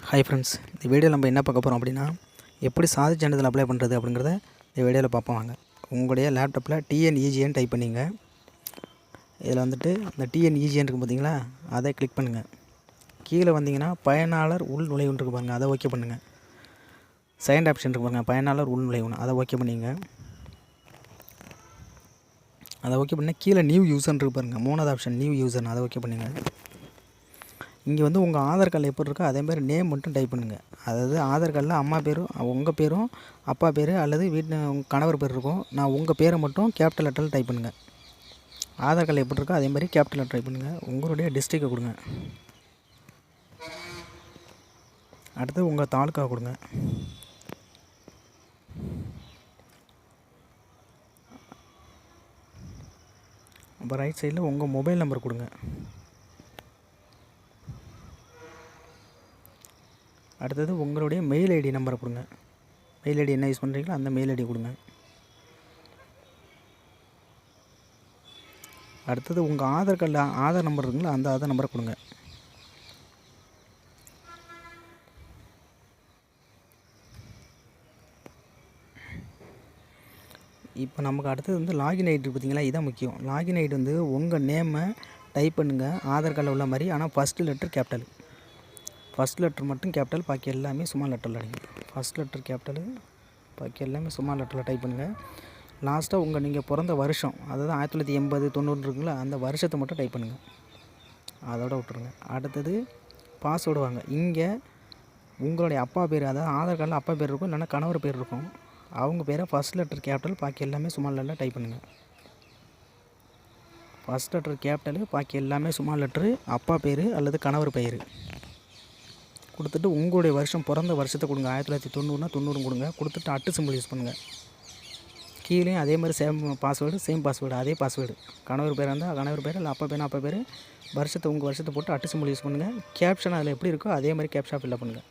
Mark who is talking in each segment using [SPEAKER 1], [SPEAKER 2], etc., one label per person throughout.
[SPEAKER 1] Hi friends, இந்த வீடியோவில் நம்ம என்ன பார்க்க போகிறோம் அப்படின்னா, எப்படி சாதி சான்றிதழ் அப்ளை பண்ணுறது அப்படிங்கிறத இந்த வீடியோவில் பார்ப்போம் வாங்க. உங்களுடைய லேப்டாப்பில் டிஎன்இஜின்னு டைப் பண்ணிங்க. இதில் வந்துட்டு இந்த டிஎன்இஜின்னு இருக்குது பார்த்தீங்களா, அதை கிளிக் பண்ணுங்கள். கீழே வந்தீங்கன்னா பயனாளர் உள் நுழைவுன்னு இருக்குது பாருங்கள், அதை ஓகே பண்ணுங்கள். செகண்ட் ஆப்ஷன் இருக்குது பாருங்கள், பயனாளர் உள் நுழைவுன்னு, அதை ஓகே பண்ணிங்க. அதை ஓகே பண்ணால் கீழே நியூ யூசர்ன்னு இருக்குது பாருங்கள், மூணாவது ஆப்ஷன் நியூ யூசர்னு, அதை ஓகே பண்ணுங்கள். இங்கே வந்து உங்கள் ஆதார் கார்டில் எப்படி இருக்கோ அதேமாதிரி நேம் மட்டும் டைப் பண்ணுங்கள். அதாவது ஆதார் கார்டில் அம்மா பேரும் உங்கள் பேரும் அப்பா பேர் அல்லது உங்கள் கணவர் பேர் இருக்கும். நான் உங்கள் பேரை மட்டும் கேபிட்டல் லெட்டரில் டைப் பண்ணுங்கள். ஆதார் கார்டில் எப்படி இருக்கோ அதேமாதிரி கேபிட்டல் லெட்டர் டைப் பண்ணுங்கள். உங்களுடைய டிஸ்ட்ரிக்டை கொடுங்க. அடுத்து உங்கள் தாலுக்கா கொடுங்க. அப்போ ரைட் சைடில் உங்கள் மொபைல் நம்பர் கொடுங்க. அடுத்தது உங்களுடைய மெயில் ஐடி நம்பரை கொடுங்க. மெயில் ஐடி என்ன யூஸ் பண்ணுறீங்களோ அந்த மெயில் ஐடி கொடுங்க. அடுத்தது உங்கள் ஆதார் கார்டில் ஆதார் நம்பர் இருக்குங்களா, அந்த ஆதார் நம்பரை கொடுங்க. இப்போ நமக்கு அடுத்தது வந்து லாகின் ஐடி பார்த்தீங்களா, இதுதான் முக்கியம். லாகின் ஐடி வந்து உங்கள் நேமை டைப் பண்ணுங்கள் ஆதார் கார்டில் உள்ள மாதிரி. ஆனால் first letter capital, first letter மட்டும் கேபிட்டல், பாக்கி எல்லாமே ஸ்மால் லெட்டரில் அடிங்க. ஃபஸ்ட் லெட்டர் கேபிட்டலு, பாக்கி எல்லாமே ஸ்மால் லெட்டரில் டைப் பண்ணுங்கள். லாஸ்ட்டாக நீங்கள் பிறந்த வருஷம், அதாவது 1980 90 இருக்குங்களா, அந்த வருஷத்தை மட்டும் டைப் பண்ணுங்கள். அதோட விட்டுருங்க. அடுத்தது பாஸ்வேர்டு வாங்க. இங்கே உங்களுடைய அப்பா பேர், அதாவது ஆதார் கார்டில் அப்பா பேர் இருக்கும், இல்லைன்னா கணவர் பேர் இருக்கும். அவங்க பேரை ஃபஸ்ட் லெட்டர் கேபிட்டல், பாக்கி எல்லாமே ஸ்மால் லெட்டரில் டைப் பண்ணுங்கள். ஃபஸ்ட் லெட்டர் கேபிட்டலு, பாக்கி எல்லாமே ஸ்மால் லெட்டரு, அப்பா பேர் அல்லது கணவர் பெயர் கொடுத்துட்டு உங்களுடைய வருஷம், பிறந்த வருஷத்தை கொடுங்க. 1990னா 90 கொடுங்க. கொடுத்துட்டு அட்டு சிம்பிள் யூஸ் பண்ணுங்கள். கீழே அதே மாதிரி சேம் பாஸ்வேர்டு, அதே பாஸ்வேர்டு. கணவர் பேர் இருந்தால் கணவர் பேர், இல்லை அப்பா பேர்னா அப்பா பேர், வருஷத்தை உங்கள் வருஷத்தை போட்டு அட்டு சிம்பிள் யூஸ் பண்ணுங்கள். கேப்ஷன் அதில் எப்படி இருக்கோ அதே மாதிரி கேப்ஷா ஃபில்அப் பண்ணுங்கள்.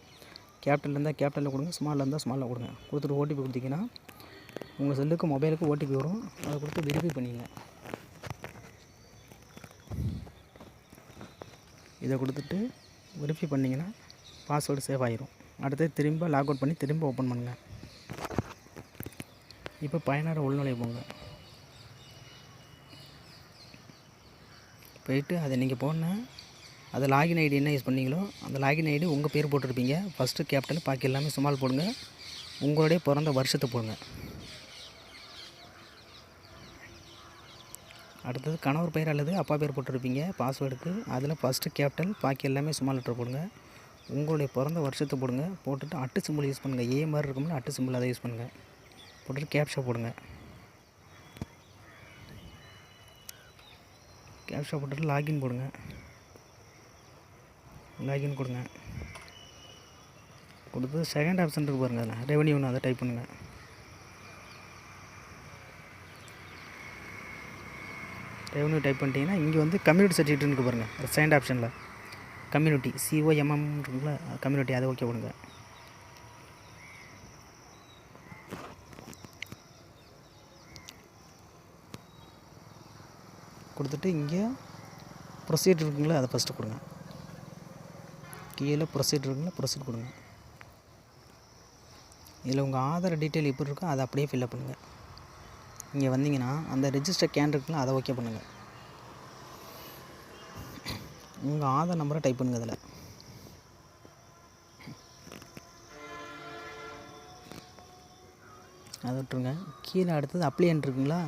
[SPEAKER 1] கேபிட்டல் இருந்தால் கேபிட்டலில் கொடுங்க, ஸ்மாலில் இருந்தால் ஸ்மாலில் கொடுங்க. கொடுத்துட்டு ஓடிபி கொடுத்தீங்கன்னா உங்கள் செல்லுக்கு மொபைலுக்கு ஓடிபி வரும். அதை கொடுத்து வெரிஃபை பண்ணிங்க. இதை கொடுத்துட்டு வெரிஃபை பண்ணிங்கன்னா பாஸ்வேர்டு சேவ் ஆகிரும். அடுத்து திரும்ப லாக் அவுட் பண்ணி திரும்ப ஓப்பன் பண்ணுங்கள். இப்போ பயனாளர் உள்நுழைவு போங்க. போயிட்டு அதை நீங்கள் போன அதை லாகின் ஐடி என்ன யூஸ் பண்ணீங்களோ அந்த லாகின் ஐடி உங்கள் பேர் போட்டிருப்பீங்க. ஃபஸ்ட்டு கேபிட்டல், பாக்கி எல்லாமே ஸ்மால் போடுங்க. உங்களுடைய பிறந்த வருஷத்தை போடுங்க. அடுத்தது கணவர் பெயர் அல்லது அப்பா பேர் போட்டிருப்பீங்க பாஸ்வேர்டுக்கு. அதில் ஃபஸ்ட்டு கேபிட்டல், பாக்கி எல்லாமே ஸ்மால் லெட்டர் போடுங்க. உங்களுடைய பிறந்த வருஷத்தை போடுங்க. போட்டுட்டு அட்டு சிம்பிள் யூஸ் பண்ணுங்கள். ஏ மாதிரி இருக்கும்ல, அட்டு சிம்பிள் அதை யூஸ் பண்ணுங்கள். போட்டுட்டு கேப்ஷா போடுங்க. கேப்ஷா போட்டுட்டு லாகின் போடுங்க. லாகின் கொடுங்க. கொடுத்து செகண்ட் ஆப்ஷன் இருக்கு பாருங்கள், அதில் ரெவன்யூன்னு அதை டைப் பண்ணுங்கள். ரெவன்யூ டைப் பண்ணிட்டீங்கன்னா இங்கே வந்து கம்யூனிட்டி சர்டிஃபிகேட்னு இருக்கு பாருங்கள், செகண்ட் ஆப்ஷனில் கம்யூனிட்டி COMM இருக்குங்களா, கம்யூனிட்டி அதை ஓகே கொடுங்க. கொடுத்துட்டு இங்கே ப்ரொசீட் இருக்குங்களா, அதை ஃபஸ்ட்டு கொடுங்க. கீழே ப்ரொசீட் இருக்குங்களா, ப்ரொசீட் கொடுங்க. இதில் உங்கள் ஆதார் டீட்டெயில் எப்படி இருக்கோ அதை அப்படியே ஃபில்அப் பண்ணுங்கள். இங்கே வந்தீங்கன்னா அந்த ரெஜிஸ்டர் கேன் இருக்குங்களா, அதை ஓகே பண்ணுங்கள். உங்கள் ஆதார் நம்பரை டைப் பண்ணுங்கள். அதில் அதை விட்டுருங்க. கீழே அடுத்தது அப்ளையன் இருக்குங்களா,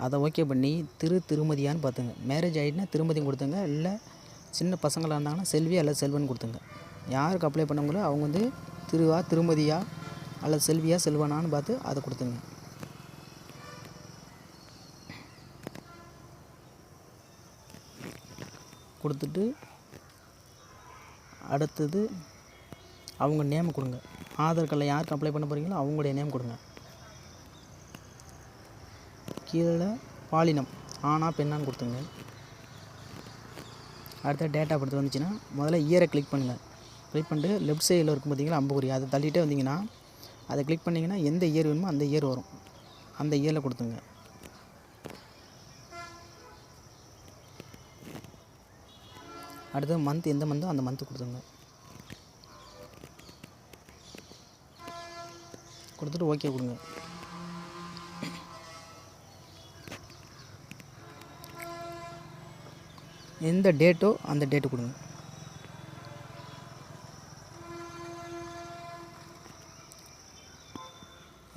[SPEAKER 1] அதை ஓகே பண்ணி திருமதியான்னு பார்த்துங்க. மேரேஜ் ஆகிட்டுனா திருமதியும் கொடுத்துங்க. இல்லை சின்ன பசங்களாக இருந்தாங்கன்னா செல்வி அல்லது செல்வன் கொடுத்துங்க. யாருக்கு அப்ளை பண்ணவங்களோ அவங்க வந்து திருமதியா அல்லது செல்வியா செல்வனான்னு பார்த்து அதை கொடுத்துங்க. கொடுத்துட்டு அடுத்தது அவங்க நேம் கொடுங்க. ஆதார் கார்டில் யாருக்கு அப்ளை பண்ண போகிறீங்களோ அவங்களுடைய நேம் கொடுங்க. கீழே பாலினம் ஆனா பெண்ணான்னு கொடுத்துங்க. அடுத்த டேட்டா படுத்து வந்துச்சுன்னா முதல்ல இயரை கிளிக் பண்ணுங்கள். கிளிக் பண்ணிட்டு லெஃப்ட் சைடில் இருக்கும் பார்த்தீங்களா அம்புக்குறி, அதை தள்ளிகிட்டே வந்தீங்கன்னா அதை கிளிக் பண்ணிங்கன்னா எந்த இயர் வேணுமோ அந்த இயர் வரும். அந்த இயரில் கொடுத்துங்க. அடுத்து மந்த் எந்த மந்தோ அந்த மந்த்து கொடுத்துங்க. கொடுத்துட்டு ஓகே கொடுங்க. எந்த டேட்டோ அந்த டேட்டு கொடுங்க.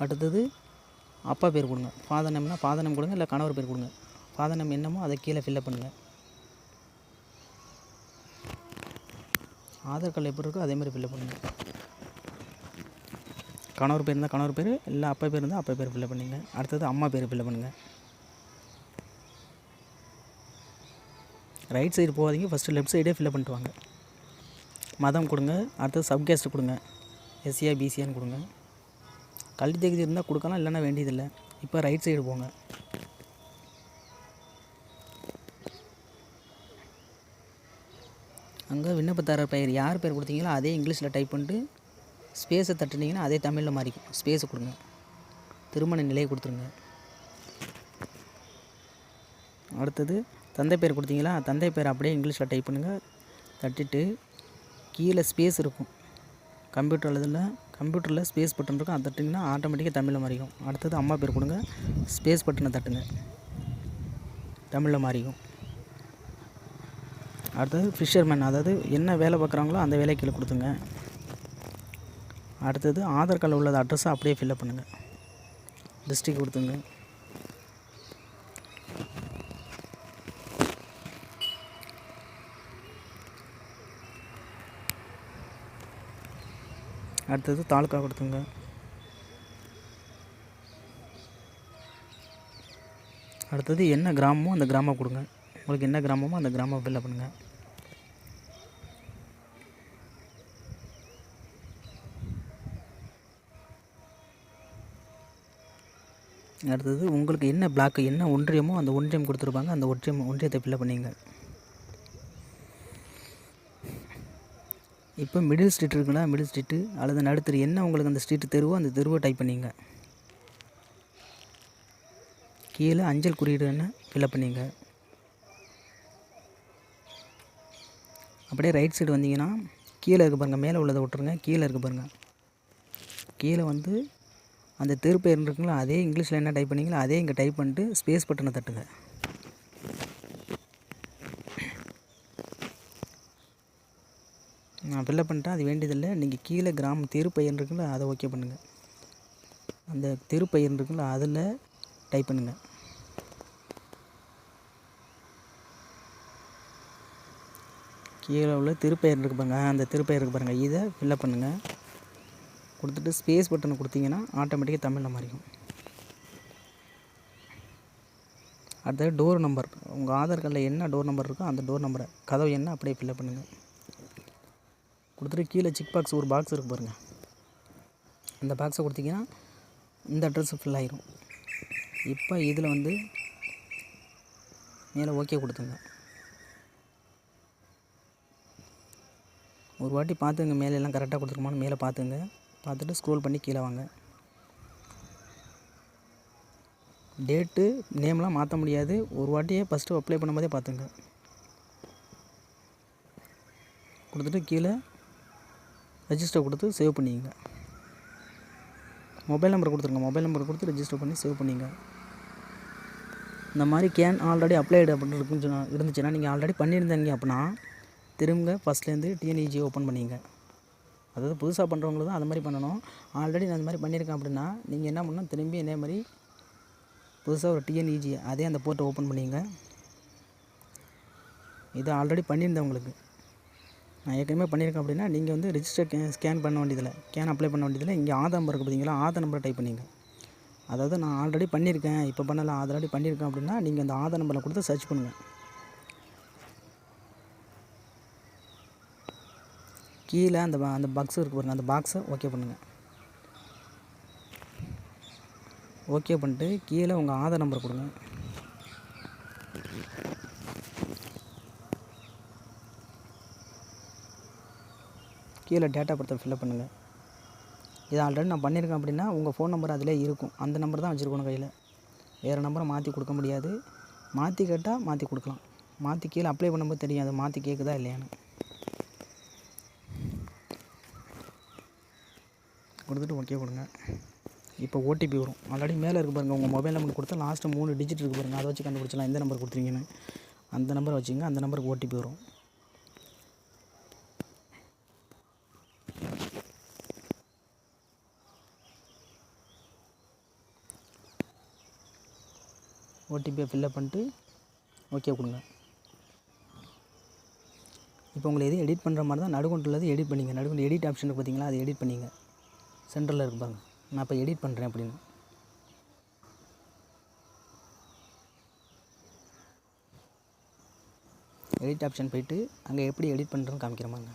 [SPEAKER 1] அடுத்தது அப்பா பேர் கொடுங்க. ஃபாதர் நேம்னா ஃபாதர் நேம் கொடுங்க, இல்லை கணவர் பேர் கொடுங்க. ஃபாதர் நேம் என்னமோ அதை கீழே ஃபில்லப் பண்ணுங்கள். ஆதார் கார்டில் எப்படி இருக்கோ அதேமாதிரி ஃபில்லப் பண்ணுங்கள். கணவர் பேர் இருந்தால் கணவர் பேர், இல்லை அப்பா பேர் இருந்தால் அப்பா பேர் ஃபில்லப் பண்ணிங்க. அடுத்தது அம்மா பேர் ஃபில்லப் பண்ணுங்கள். ரைட் சைடு போகாதீங்க, ஃபஸ்ட்டு லெஃப்ட் சைடே ஃபில்லப் பண்ணிட்டு வாங்க. மதம் கொடுங்க. அடுத்தது சப்கேஸ்ட் கொடுங்க. எஸ்சியா பிசியான்னு கொடுங்க. கல்வி தகுதி இருந்தால் கொடுக்கலாம், இல்லைன்னா வேண்டியதில்லை. இப்போ ரைட் சைடு போங்க. அங்கே விண்ணப்பதாரர் பெயர் யார் பேர் கொடுத்தீங்களோ அதே இங்கிலீஷில் டைப் பண்ணிட்டு ஸ்பேஸை தட்டுனீங்கன்னா அதே தமிழில் மாறிக்கும். ஸ்பேஸை கொடுங்க. திருமண நிலையை கொடுத்துருங்க. அடுத்தது தந்தை பேர் கொடுத்தீங்களா, தந்தை பேர் அப்படியே இங்கிலீஷில் டைப் பண்ணுங்கள். தட்டிட்டு கீழே ஸ்பேஸ் இருக்கும். கம்ப்யூட்டரில் ஸ்பேஸ் பட்டன் இருக்கும், அதை தட்டிங்கன்னா ஆட்டோமேட்டிக்காக தமிழில் மாறிக்கும். அடுத்தது அம்மா பேர் கொடுங்க. ஸ்பேஸ் பட்டனை தட்டுங்க, தமிழில் மாறிக்கும். அடுத்தது ஃபிஷர்மேன், அதாவது என்ன வேலை பார்க்குறாங்களோ அந்த வேலையை கீழே கொடுத்துங்க. அடுத்தது ஆதார் கார்டில் உள்ள அட்ரஸை அப்படியே ஃபில்லப் பண்ணுங்கள். டிஸ்ட்ரிக்ட் கொடுத்துங்க. அடுத்தது தாலுக்கா கொடுத்துங்க. அடுத்தது என்ன கிராமமோ அந்த கிராமம் கொடுங்க. உங்களுக்கு என்ன கிராமமோ அந்த கிராமம் ஃபில்லப் பண்ணுங்கள். அடுத்தது உங்களுக்கு என்ன பிளாக்கு, என்ன ஒன்றியமோ அந்த ஒன்றியம் கொடுத்துருப்பாங்க, அந்த ஒன்றியத்தை ஃபில்லப் பண்ணிங்க. இப்போ மிடில் ஸ்ட்ரீட் இருக்குன்னா மிடில் ஸ்ட்ரீட்டு அல்லது நடுத்தரு என்ன உங்களுக்கு அந்த ஸ்ட்ரீட்டு தெருவோ அந்த தெருவை டைப் பண்ணிங்க. கீழே அஞ்சல் குறியீடு என்ன ஃபில்லப் பண்ணிங்க. அப்படியே ரைட் சைடு வந்தீங்கன்னா கீழே இருக்க பாருங்கள், மேலே உள்ளதை விட்டுருங்க. கீழே இருக்க பாருங்கள், கீழே வந்து அந்த தெரு பேர் இருக்குங்களா அதே இங்கிலீஷில் என்ன டைப் பண்ணிங்களோ அதே இங்கே டைப் பண்ணிட்டு ஸ்பேஸ் பட்டனை தட்டுங்க. நான் ஃபில்லப் பண்ணிட்டேன், அது வேண்டியதில்லை. நீங்கள் கீழே தெரு பெயர் இருக்குல்ல அதை ஓகே பண்ணுங்கள். அந்த தெரு பெயர் இருக்குல்ல அதில் டைப் பண்ணுங்கள். கீழே உள்ள திருப்பெயர் இருக்கு பாருங்க, அந்த திருப்பெயர் இருக்கு பாருங்கள், இதை ஃபில்லப் பண்ணுங்கள். கொடுத்துட்டு ஸ்பேஸ் பட்டனை கொடுத்தீங்கன்னா ஆட்டோமேட்டிக்காக தமிழில் மாறிக்கும். அடுத்தது டோர் நம்பர், உங்கள் ஆதார் கார்டில் என்ன டோர் நம்பர் இருக்கோ அந்த டோர் நம்பரை கதவு என்ன அப்படியே ஃபில்லப் பண்ணுங்கள். கொடுத்துட்டு கீழே சிக் பாக்ஸ் ஒரு பாக்ஸ் இருக்குது பாருங்கள், அந்த பாக்ஸை கொடுத்தீங்கன்னா இந்த அட்ரஸ் ஃபில் ஆயிரும். இப்போ இதில் வந்து மேலே ஓகே கொடுத்துங்க. ஒரு வாட்டி பார்த்துங்க மேலே எல்லாம் கரெக்டாக கொடுத்துருக்கோமான்னு மேலே பார்த்துங்க. பார்த்துட்டு ஸ்க்ரோல் பண்ணி கீழே வாங்க. டேட்டு நேம்லாம் மாற்ற முடியாது, ஒரு வாட்டியே ஃபஸ்ட்டு அப்ளை பண்ணும்போதே பார்த்துங்க. கொடுத்துட்டு கீழே ரெஜிஸ்டர் கொடுத்து சேவ் பண்ணிங்க. மொபைல் நம்பர் கொடுத்துருங்க, மொபைல் நம்பர் கொடுத்து ரெஜிஸ்டர் பண்ணி சேவ் பண்ணிங்க. இந்த மாதிரி கேன் ஆல்ரெடி அப்ளைடு அப்படின்னு இருந்துச்சுன்னா நீங்கள் ஆல்ரெடி பண்ணியிருந்தீங்க அப்படின்னா திரும்ப ஃபஸ்ட்லேருந்து டிஎன்இஜி ஓப்பன் பண்ணிங்க. அதாவது புதுசாக பண்ணுறவங்களுக்கு தான் அது மாதிரி பண்ணணும். ஆல்ரெடி நான் அந்த மாதிரி பண்ணியிருக்கேன் அப்படின்னா நீங்கள் என்ன பண்ணணும், திரும்பி இதே மாதிரி புதுசாக ஒரு டிஎன்இஜி அதே அந்த போர்ட்டை ஓப்பன் பண்ணிங்க. இது ஆல்ரெடி பண்ணியிருந்தவங்களுக்கு, நான் ஏற்கனவே பண்ணியிருக்கேன் அப்படின்னா நீங்கள் வந்து ரிஜிஸ்டர் ஸ்கேன் பண்ண வேண்டியதில்லை, கேன் அப்ளை பண்ண வேண்டியதில்லை. இங்கே ஆதார் நம்பர் இருக்குது பார்த்தீங்களா, ஆதார் நம்பரை டைப் பண்ணிங்க. அதாவது நான் ஆல்ரெடி பண்ணியிருக்கேன், இப்போ பண்ணலாம், ஆல்ரெடி பண்ணியிருக்கேன் அப்படின்னா நீங்கள் அந்த ஆதார் நம்பரை கொடுத்து சர்ச் பண்ணுங்கள். கீழே அந்த பாக்ஸ் இருக்குது பாருங்கள், அந்த பாக்ஸை ஓகே பண்ணுங்கள். ஓகே பண்ணிட்டு கீழே உங்கள் ஆதார் நம்பர் கொடுங்க. கீழே டேட்டா பர்த்தை ஃபில்லப் பண்ணுங்கள். இது ஆல்ரெடி நான் பண்ணியிருக்கேன் அப்படின்னா உங்கள் ஃபோன் நம்பர் அதிலே இருக்கும், அந்த நம்பர் தான் வச்சுருக்கணும் கையில். வேறு நம்பரை மாற்றி கொடுக்க முடியாது. மாற்றி கேட்டால் மாற்றி கொடுக்கலாம், மாற்றி கீழே அப்ளை பண்ணும்போது தெரியும் அது மாற்றி கேட்குதா இல்லையான்னு. கொடுத்துட்டு ஓகே கொடுங்க. இப்போ ஓடிபி வரும். ஆல்ரெடி மேலே இருக்குது பாருங்கள், உங்கள் மொபைல் நம்பர் கொடுத்தா லாஸ்ட்டு 3 டிஜிட் இருக்குது பாருங்கள், அதை வச்சு கண்டுபிடிச்சலாம் எந்த நம்பர் கொடுத்துருங்கன்னு. அந்த நம்பரை வச்சுங்க, அந்த நம்பருக்கு ஓடிபி வரும். ஓடிபியை ஃபில்லப் பண்ணிட்டு ஓகே கொடுங்க. இப்போ உங்களை எதுவும் எடிட் பண்ணுற மாதிரி தான் நடுக்கொண்டு எடிட் பண்ணிங்க. நடுக்கொண்டு எடிட் ஆப்ஷன் பார்த்தீங்களா, அதை எடிட் பண்ணிங்க. சென்டரில் இருக்கு பாருங்கள், நான் இப்போ எடிட் பண்ணுறேன் அப்படின்னு. எடிட் ஆப்ஷன் போய்ட்டு அங்கே எப்படி எடிட் பண்ணுறேன்னு காமிக்கிறோமாங்க.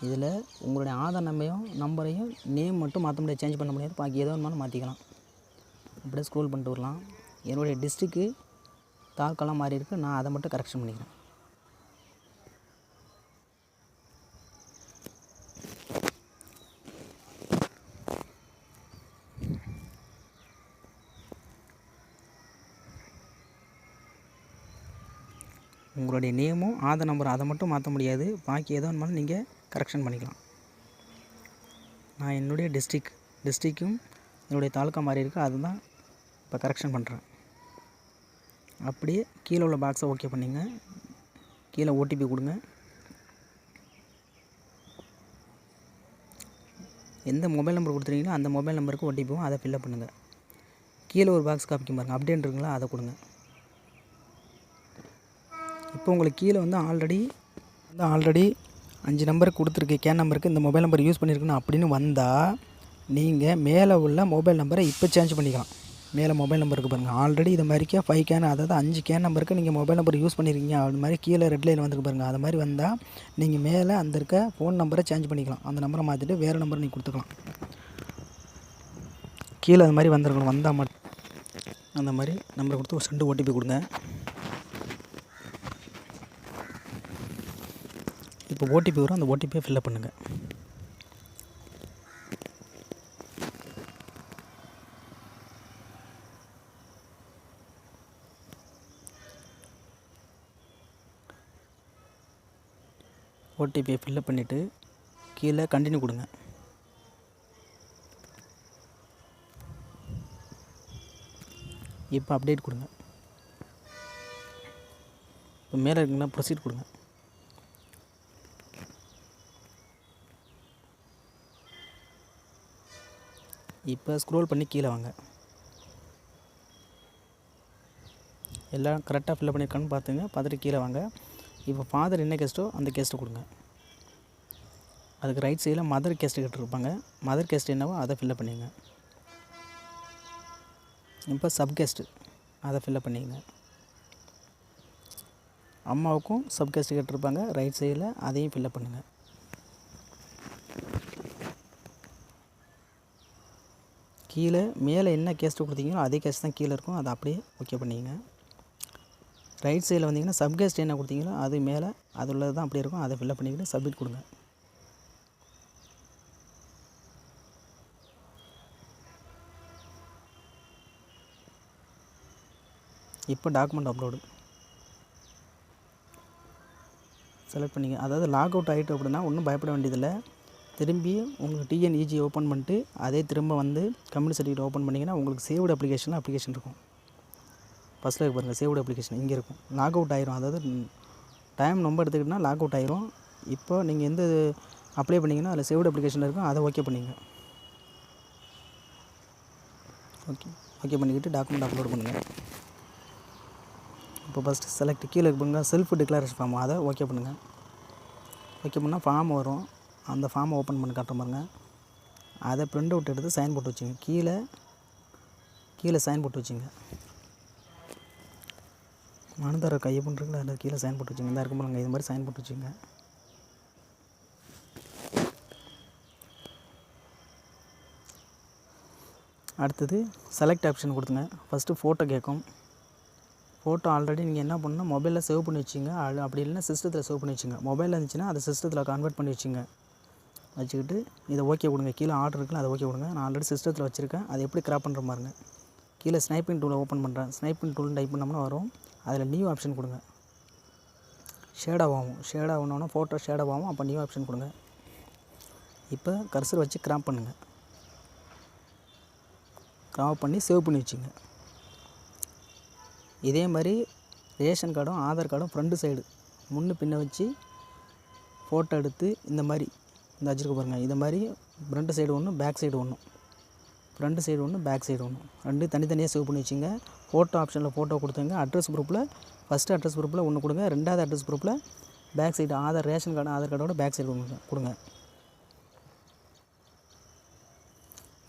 [SPEAKER 1] இதில் உங்களுடைய ஆதார் நம்பரையும் நேம் மட்டும் மாற்ற முடியாது, சேஞ்ச் பண்ண முடியாது. பாக்கி ஏதோ ஒன்று மாற்றிக்கலாம். அப்படியே ஸ்க்ரோல் பண்ணிட்டு வரலாம். என்னுடைய டிஸ்ட்ரிக்கு தாலுக்காலாம் மாறி இருக்குது, நான் அதை மட்டும் கரெக்ஷன் பண்ணிக்கிறேன். உங்களுடைய நேமும் ஆதார் நம்பரும் அதை மட்டும் மாற்ற முடியாது, பாக்கி ஏதோ ஒன்று நீங்கள் கரெக்ஷன் பண்ணிக்கலாம். நான் என்னுடைய டிஸ்ட்ரிக்கும் என்னுடைய தாலுக்கா மாறி இருக்குது, அதுதான் இப்போ கரெக்ஷன் பண்ணுறேன். அப்படியே கீழே உள்ள பாக்ஸை ஓகே பண்ணிங்க. கீழே ஓடிபி கொடுங்க. எந்த மொபைல் நம்பர் கொடுத்துருக்கீங்களோ அந்த மொபைல் நம்பருக்கு ஓடிபிவும் அதை ஃபில்லப் பண்ணுங்கள். கீழே ஒரு பாக்ஸ் காமிக்கும் பாருங்கள், அப்டேட் இருக்குங்களா, அதை கொடுங்க. இப்போ உங்களுக்கு கீழே வந்து ஆல்ரெடி 5 நம்பருக்கு கொடுத்துருக்கு, கேன் நம்பருக்கு இந்த மொபைல் நம்பர் யூஸ் பண்ணியிருக்குன்னு அப்படின்னு வந்தால் நீங்கள் மேலே உள்ள மொபைல் நம்பரை இப்போ சேஞ்ச் பண்ணிக்கலாம். மேலே மொபைல் நம்பருக்கு பாருங்கள், ஆல்ரெடி இது மாதிரிக்கே 5 கேன், அதாவது 5 கேன் நம்பருக்கு நீங்கள் மொபைல் நம்பர் யூஸ் பண்ணியிருக்கீங்க அது மாதிரி கீழே ரெட் லைன் வந்துருக்கு பாருங்கள். அது மாதிரி வந்தால் நீங்கள் மேலே அந்த இருக்க ஃபோன் நம்பரை சேஞ்ச் பண்ணிக்கலாம். அந்த நம்பரை மாற்றிட்டு வேறு நம்பர் நீங்கள் கொடுத்துக்கலாம். கீழே அது மாதிரி வந்திருக்கணும். வந்தால் மட்டும் அந்த மாதிரி நம்பரை கொடுத்து ஒரு 2 ஓடிபி கொடுங்க. இப்போ ஓடிபி வரும், அந்த ஓடிபியை ஃபில்லப் பண்ணுங்கள். ஓடிபியை ஃபில்லப் பண்ணிவிட்டு கீழே கண்டினியூ கொடுங்க. இப்போ அப்டேட் கொடுங்க. இப்போ மேலே இருக்குங்கன்னா ப்ரொசீட் கொடுங்க. இப்போ ஸ்க்ரோல் பண்ணி கீழே வாங்க. எல்லாம் கரெக்டாக ஃபில்லப் பண்ணியிருக்கான்னு பார்த்துட்டு கீழே வாங்க. இப்போ ஃபாதர் என்ன கேஸ்ட்டோ அந்த கேஸ்ட்டை கொடுங்க. அதுக்கு ரைட் சைடில் மதர் கேஸ்ட்டு கேட்டிருப்பாங்க, மதர் கேஸ்ட் என்னவோ அதை ஃபில்லப் பண்ணிங்க. இப்போ சப் கேஸ்ட்டு அதை ஃபில்லப் பண்ணிங்க. அம்மாவுக்கும் சப் கேஸ்ட்டு கேட்டிருப்பாங்க, ரைட் சைடில் அதையும் ஃபில்லப் பண்ணுங்கள். கீழே மேலே என்ன கேஸ்ட்டு கொடுத்தீங்களோ அதே கேஸ்ட் தான் கீழே இருக்கும், அதை அப்படியே ஓகே பண்ணிங்க. ரைட் சைடில் வந்தீங்கன்னா சப் கேஸ்ட் என்ன கொடுத்தீங்களோ அது மேலே அது உள்ளது தான் அப்படியே இருக்கும், அதை ஃபில்லப் பண்ணிக்கிட்டு சப்மிட் கொடுங்க. இப்போ டாக்குமெண்ட் அப்லோடு செலக்ட் பண்ணிங்க. அதாவது லாக் அவுட் ஆகிட்டு அப்படின்னா ஒன்றும் பயப்பட வேண்டியதில்லை. திரும்பி உங்களுக்கு டிஎன்இஜி ஓப்பன் பண்ணிட்டு அதே திரும்ப வந்து கம்யூனிட்டி சர்டிஃபிகேட் ஓப்பன் பண்ணிங்கன்னா உங்களுக்கு சேவ்டு அப்ளிகேஷன் இருக்கும். ஃபஸ்ட்டில் இருக்கு பாருங்கள், சேவ்டு அப்ளிகேஷன் இங்கே இருக்கும். லாக் அவுட் ஆயிரும், அதாவது டைம் ரொம்ப எடுத்துக்கிட்டோன்னா லாக் அவுட் ஆயிரும். இப்போ நீங்கள் எந்த அப்ளை பண்ணிங்கன்னா அதில் சேவ்டு அப்ளிகேஷன் இருக்கும், அதை ஓகே பண்ணிங்க. ஓகே பண்ணிக்கிட்டு டாக்குமெண்ட் அப்லோட் பண்ணுங்கள். இப்போ ஃபஸ்ட்டு செலக்ட் கீழே இருக்குங்க செல்ஃப் டிக்ளரேஷன் ஃபார்ம், அதை ஓகே பண்ணுங்கள். ஓகே பண்ணால் ஃபார்ம் வரும், அந்த ஃபார்மை ஓப்பன் பண்ணி காட்டுற பாருங்க. அதை ப்ரிண்ட் அவுட் எடுத்து சைன் போட்டு வச்சுங்க. கீழே சைன் போட்டு வச்சுங்க. மனுதாரர் கையை பண்ணுறீங்களா, அதில் கீழே சைன் போட்டு வச்சுங்க. இந்த இருக்கும் பாருங்க, இது மாதிரி சைன் போட்டு வச்சுங்க. அடுத்தது செலக்ட் ஆப்ஷன் கொடுத்துங்க. ஃபஸ்ட்டு ஃபோட்டோ கேட்கும். ஃபோட்டோ ஆல்ரெடி நீங்கள் என்ன பண்ணணும், மொபைலில் சேவ் பண்ணி வச்சுங்க. அப்படி இல்லைன்னா சிஸ்டத்தில் சேவ் பண்ணி வச்சுங்க. மொபைலில் இருந்துச்சுன்னா அதை சிஸ்டத்தில் கன்வெர்ட் பண்ணி வச்சுக்கிட்டு இதை ஓகே கொடுங்க. கீழே ஆர்டர் இருக்குல்ல, அதை ஓகே கொடுங்க. நான் ஆல்ரெடி சிஸ்டத்தில் வச்சுருக்கேன், அதை எப்படி கிராப் பண்ணுற பாருங்க. கீழே ஸ்னைப்பிங் டூலை ஓப்பன் பண்ணுறேன். ஸ்னைப்பிங் டூல் டைப் பண்ணோம்னா வரும், அதில் நியூ ஆப்ஷன் கொடுங்க. ஷேடாக ஆகும், ஷேடாக ஆகணுன்னா ஃபோட்டோ ஷேடாக ஆகும், அப்போ நியூ ஆப்ஷன் கொடுங்க. இப்போ கர்சர் வச்சு கிராப் பண்ணுங்கள். கிராப் பண்ணி சேவ் பண்ணி வச்சுங்க. இதே மாதிரி ரேஷன் கார்டும் ஆதார் கார்டும் ஃப்ரண்ட் சைடு முன்ன பின்ன வச்சு ஃபோட்டோ எடுத்து இந்த மாதிரி இந்த வச்சுருக்க பாருங்கள். இந்த மாதிரி ஃப்ரண்ட் சைடு ஒன்று, பேக் சைடு ஒன்று, ஃப்ரண்ட் சைடு ஒன்று, பேக் சைடு ஒன்று, ரெண்டு தனித்தனியாக சேவ் பண்ணி வச்சுங்க. ஃபோட்டோ ஆப்ஷனில் ஃபோட்டோ கொடுத்துங்க. அட்ரஸ் ப்ரூஃபில் ஃபஸ்ட்டு அட்ரஸ் ப்ரூஃபில் ஒன்று கொடுங்க. ரெண்டாவது அட்ரஸ் ப்ரூஃபில் back side ration card Aadhaar கார்டோட பேக் சைடு ஒன்று கொடுங்க.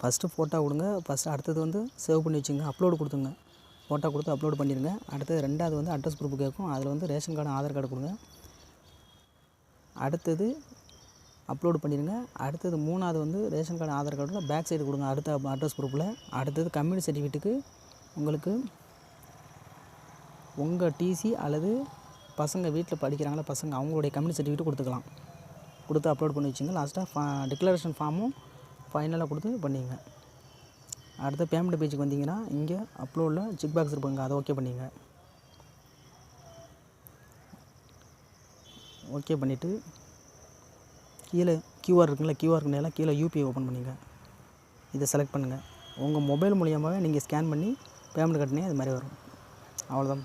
[SPEAKER 1] ஃபஸ்ட்டு ஃபோட்டோ கொடுங்க. அடுத்தது வந்து சேவ் பண்ணி வச்சுங்க. அப்லோடு கொடுத்துங்க. ஃபோட்டோ கொடுத்து அப்லோடு பண்ணிடுங்க. அடுத்தது ரெண்டாவது வந்து அட்ரஸ் ப்ரூஃப் கேட்கும். அதில் வந்து ரேஷன் கார்டு ஆதார் கார்டு கொடுங்க. அடுத்தது அப்லோடு பண்ணிடுங்க. அடுத்தது மூணாவது வந்து ரேஷன் கார்டு ஆதார் கார்டில் பேக் சைடு கொடுங்க. அடுத்த அட்ரஸ் ப்ரூஃபில். அடுத்தது கம்யூனிட்டி சர்டிஃபிகேட்டுக்கு உங்களுக்கு உங்கள் டிசி அல்லது பசங்க வீட்டில் படிக்கிறாங்களா பசங்க அவங்களுடைய கம்யூனிட்டி சர்டிஃபிகேட் கொடுத்துக்கலாம். கொடுத்து அப்லோட் பண்ணி வச்சுங்க. லாஸ்ட்டாக டிக்ளரேஷன் ஃபார்மும் ஃபைனலாக கொடுத்து பண்ணிங்க. அடுத்த பேமெண்ட் பேஜுக்கு வந்தீங்கன்னா இங்கே அப்லோடில் செக் பாக்ஸ் இருப்பாங்க, அதை ஓகே பண்ணிங்க. ஓகே பண்ணிவிட்டு கீழே கியூஆர் இருக்குங்களா, கியூஆருக்கு நேராக கீழே யூபிஐ ஓப்பன் பண்ணிங்க. இதை செலக்ட் பண்ணுங்கள். உங்கள் மொபைல் மூலியமாகவே நீங்கள் ஸ்கேன் பண்ணி பேமெண்ட் கட்டினே அது மாதிரி வரும். அவ்வளோதான்.